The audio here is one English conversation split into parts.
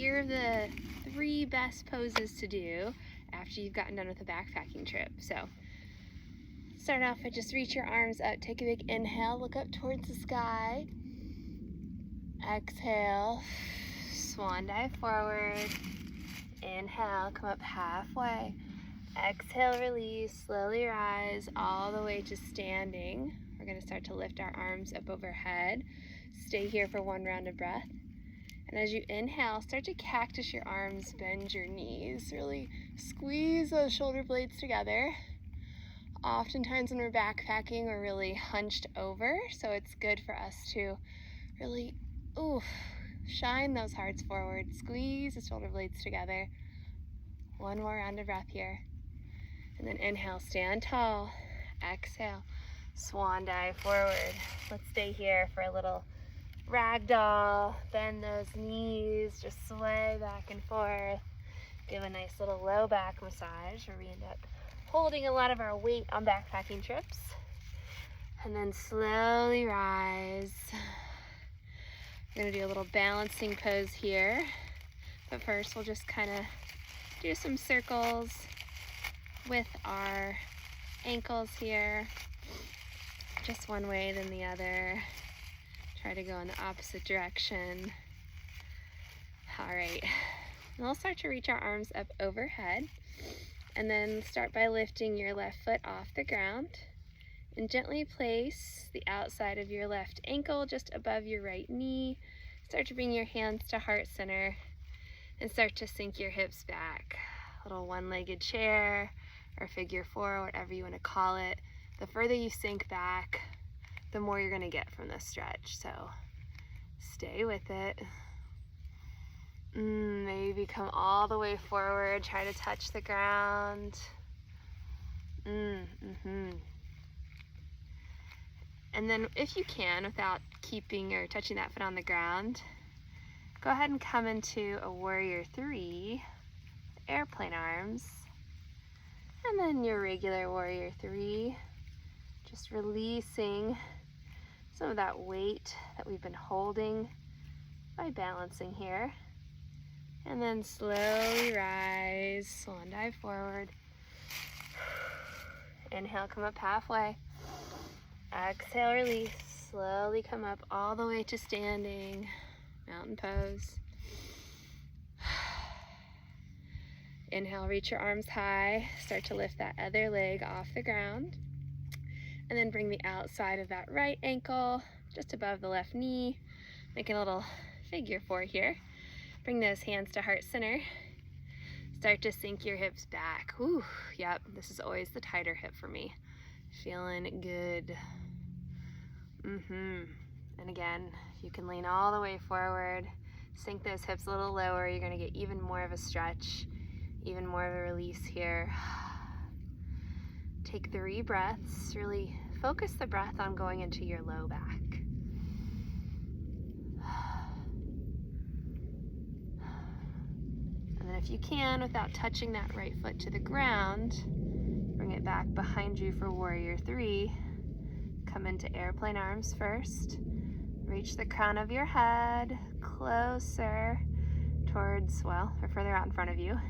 here are the 3 best poses to do after you've gotten done with a backpacking trip. So start off by just reach your arms up, take a big inhale, look up towards the sky. Exhale, swan dive forward. Inhale, come up halfway. Exhale, release, slowly rise all the way to standing. We're gonna start to lift our arms up overhead. Stay here for 1 round of breath. And as you inhale, start to cactus your arms, bend your knees, really squeeze those shoulder blades together. Oftentimes when we're backpacking, we're really hunched over, so it's good for us to really, shine those hearts forward, squeeze the shoulder blades together. 1 more round of breath here. And then inhale, stand tall. Exhale, swan dive forward. Let's stay here for a little ragdoll. Bend those knees, just sway back and forth. Give a nice little low back massage where we end up holding a lot of our weight on backpacking trips. And then slowly rise. We're gonna do a little balancing pose here. But first we'll just kind of do some circles with our ankles here. Just one way, then the other. Try to go in the opposite direction. All right, and we'll start to reach our arms up overhead, and then start by lifting your left foot off the ground and gently place the outside of your left ankle just above your right knee. Start to bring your hands to heart center and start to sink your hips back. A little one-legged chair or figure 4, whatever you want to call it. The further you sink back, the more you're gonna get from this stretch, so stay with it. Maybe come all the way forward, try to touch the ground. And then if you can, without keeping or touching that foot on the ground, go ahead and come into a warrior 3, airplane arms, and then your regular warrior 3, just releasing some of that weight that we've been holding by balancing here. And then slowly rise, swan dive forward. Inhale, come up halfway. Exhale, release, slowly come up all the way to standing, mountain pose. Inhale, reach your arms high, start to lift that other leg off the ground. And then bring the outside of that right ankle just above the left knee. Making a little figure 4 here. Bring those hands to heart center. Start to sink your hips back. Ooh, yep, this is always the tighter hip for me. Feeling good. And again, you can lean all the way forward. Sink those hips a little lower. You're gonna get even more of a stretch, even more of a release here. Take 3 breaths, really focus the breath on going into your low back. And then if you can, without touching that right foot to the ground, bring it back behind you for warrior 3. Come into airplane arms first. Reach the crown of your head closer towards, or further out in front of you.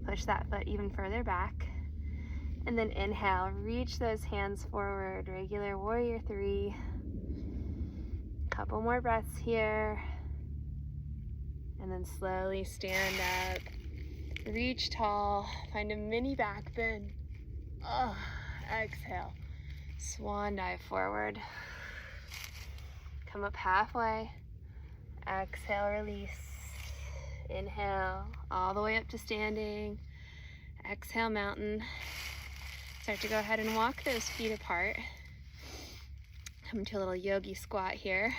Push that foot even further back. And then inhale, reach those hands forward, regular warrior 3. Couple more breaths here. And then slowly stand up, reach tall, find a mini back bend. Exhale, swan dive forward. Come up halfway. Exhale, release. Inhale, all the way up to standing. Exhale, mountain. Start to go ahead and walk those feet apart. Come to a little yogi squat here.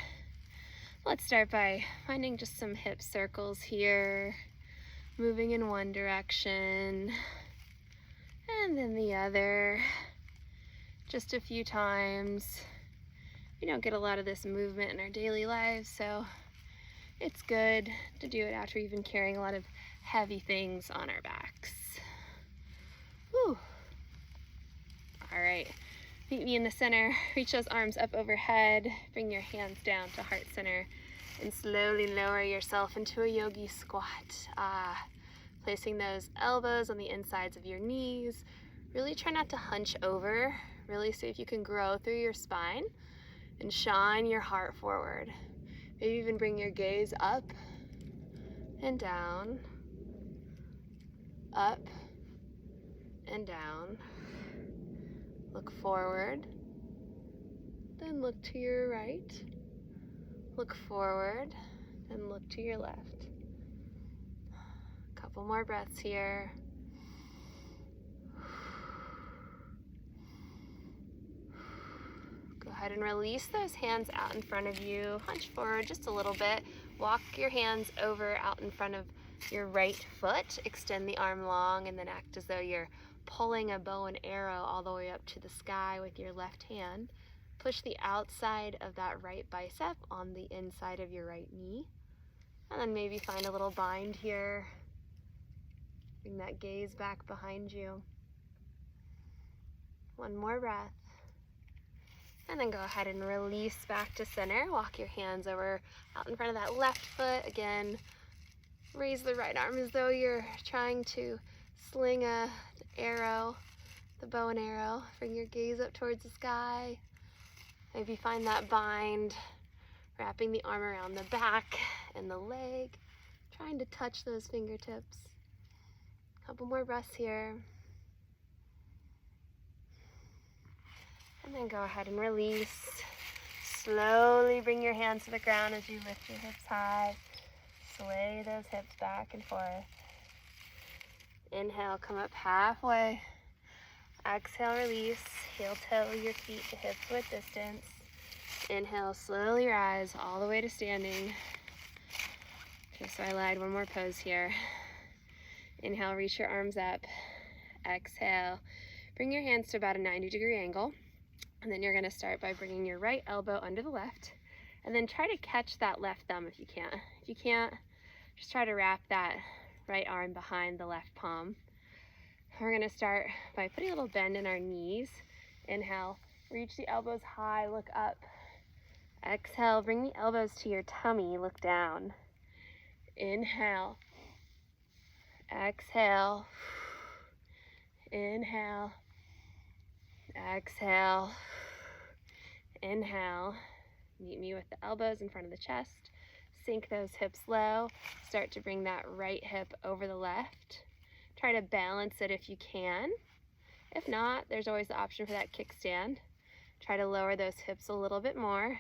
Let's start by finding just some hip circles here, moving in one direction and then the other, just a few times. We don't get a lot of this movement in our daily lives, so it's good to do it after we've been carrying a lot of heavy things on our backs. Whew. All right, meet me in the center. Reach those arms up overhead. Bring your hands down to heart center. And slowly lower yourself into a yogi squat. Placing those elbows on the insides of your knees. Really try not to hunch over. Really see if you can grow through your spine and shine your heart forward. Maybe even bring your gaze up and down, up and down. Look forward, then look to your right. Look forward, then look to your left. A couple more breaths here. Go ahead and release those hands out in front of you. Hunch forward just a little bit. Walk your hands over out in front of your right foot. Extend the arm long and then act as though you're pulling a bow and arrow all the way up to the sky with your left hand. Push the outside of that right bicep on the inside of your right knee. And then maybe find a little bind here. Bring that gaze back behind you. One more breath. And then go ahead and release back to center. Walk your hands over out in front of that left foot. Again, raise the right arm as though you're trying to sling a arrow, the bow and arrow. Bring your gaze up towards the sky. Maybe find that bind, wrapping the arm around the back and the leg, trying to touch those fingertips. A couple more breaths here. And then go ahead and release. Slowly bring your hands to the ground as you lift your hips high. Sway those hips back and forth. Inhale, come up halfway. Exhale, release. Heel toe your feet to hips width distance. Inhale, slowly rise all the way to standing. Just so I lied, one more pose here. Inhale, reach your arms up. Exhale, bring your hands to about a 90-degree angle. And then you're gonna start by bringing your right elbow under the left. And then try to catch that left thumb if you can. If you can't, just try to wrap that right arm behind the left palm. We're gonna start by putting a little bend in our knees. Inhale, reach the elbows high, look up. Exhale, bring the elbows to your tummy, look down. Inhale. Exhale. Inhale. Exhale. Inhale. Meet me with the elbows in front of the chest. Sink those hips low. Start to bring that right hip over the left. Try to balance it if you can. If not, there's always the option for that kickstand. Try to lower those hips a little bit more.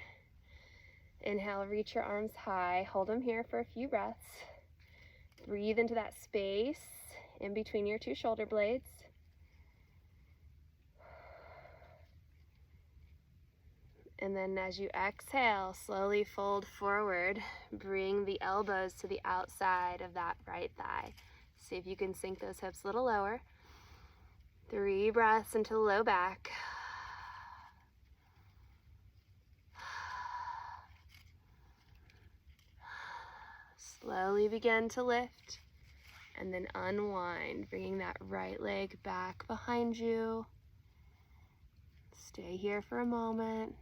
Inhale, reach your arms high. Hold them here for a few breaths. Breathe into that space in between your two shoulder blades. And then as you exhale, slowly fold forward. Bring the elbows to the outside of that right thigh. See if you can sink those hips a little lower. 3 breaths into the low back. Slowly begin to lift and then unwind, bringing that right leg back behind you. Stay here for a moment.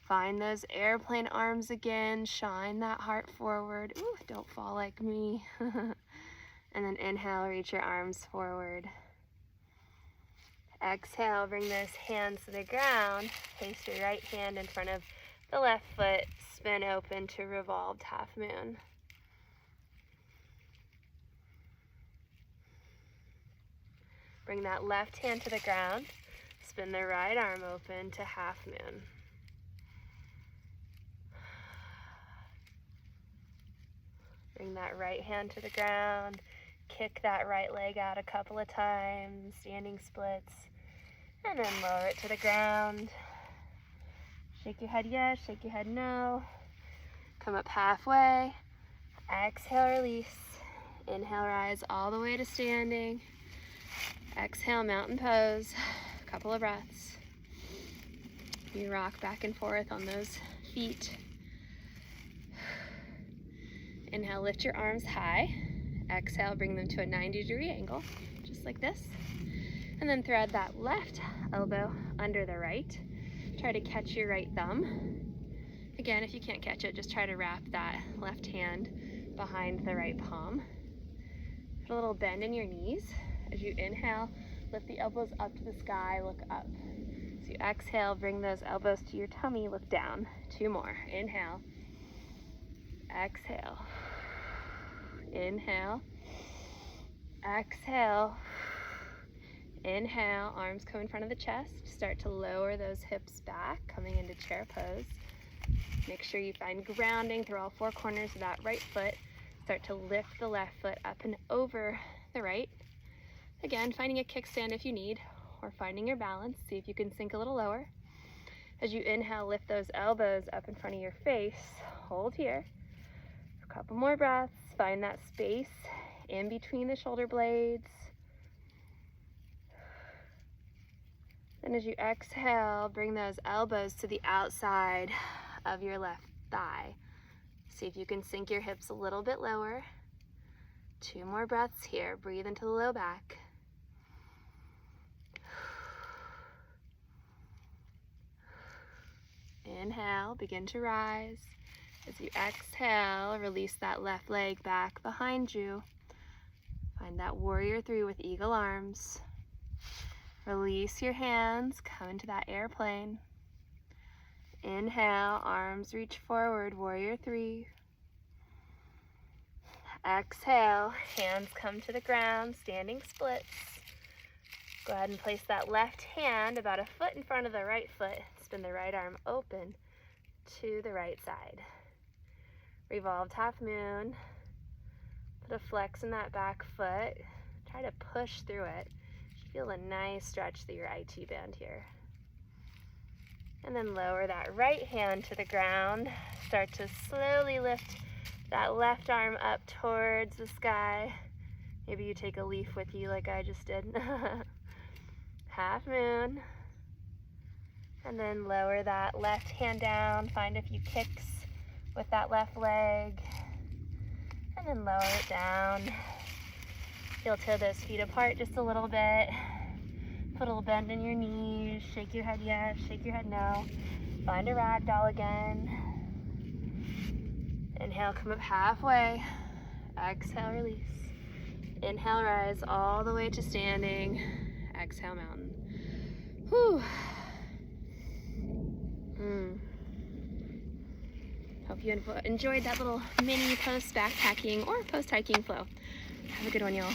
Find those airplane arms again. Shine that heart forward. Ooh, don't fall like me. And then inhale, reach your arms forward. Exhale, bring those hands to the ground. Place your right hand in front of the left foot. Spin open to revolved half moon. Bring that left hand to the ground. Spin the right arm open to half moon. Bring that right hand to the ground. Kick that right leg out a couple of times, standing splits, and then lower it to the ground. Shake your head yes, shake your head no. Come up halfway. Exhale, release. Inhale, rise all the way to standing. Exhale, mountain pose. A couple of breaths. You rock back and forth on those feet. Inhale, lift your arms high. Exhale, bring them to a 90-degree angle, just like this. And then thread that left elbow under the right. Try to catch your right thumb. Again, if you can't catch it, just try to wrap that left hand behind the right palm. Put a little bend in your knees. As you inhale, lift the elbows up to the sky, look up. As you exhale, bring those elbows to your tummy, look down. 2 more. Inhale. Exhale. Inhale. Exhale. Inhale, arms come in front of the chest. Start to lower those hips back, coming into chair pose. Make sure you find grounding through all 4 corners of that right foot. Start to lift the left foot up and over the right. Again, finding a kickstand if you need, or finding your balance. See if you can sink a little lower. As you inhale, lift those elbows up in front of your face. Hold here. A couple more breaths. Find that space in between the shoulder blades. And as you exhale, bring those elbows to the outside of your left thigh. See if you can sink your hips a little bit lower. 2 more breaths here. Breathe into the low back. Inhale, begin to rise. As you exhale, release that left leg back behind you. Find that warrior 3 with eagle arms. Release your hands, come into that airplane. Inhale, arms reach forward, warrior 3. Exhale, hands come to the ground, standing splits. Go ahead and place that left hand about a foot in front of the right foot. Spin the right arm open to the right side. Revolved half moon. Put a flex in that back foot. Try to push through it. Feel a nice stretch through your IT band here. And then lower that right hand to the ground. Start to slowly lift that left arm up towards the sky. Maybe you take a leaf with you like I just did. Half moon. And then lower that left hand down. Find a few kicks with that left leg. And then lower it down. Heel toe those feet apart just a little bit. Put a little bend in your knees. Shake your head yes, shake your head no. Find a ragdoll again. Inhale, come up halfway. Exhale, release. Inhale, rise all the way to standing. Exhale, mountain. Whew. Hope you enjoyed that little mini post backpacking or post hiking flow. Have a good one, y'all.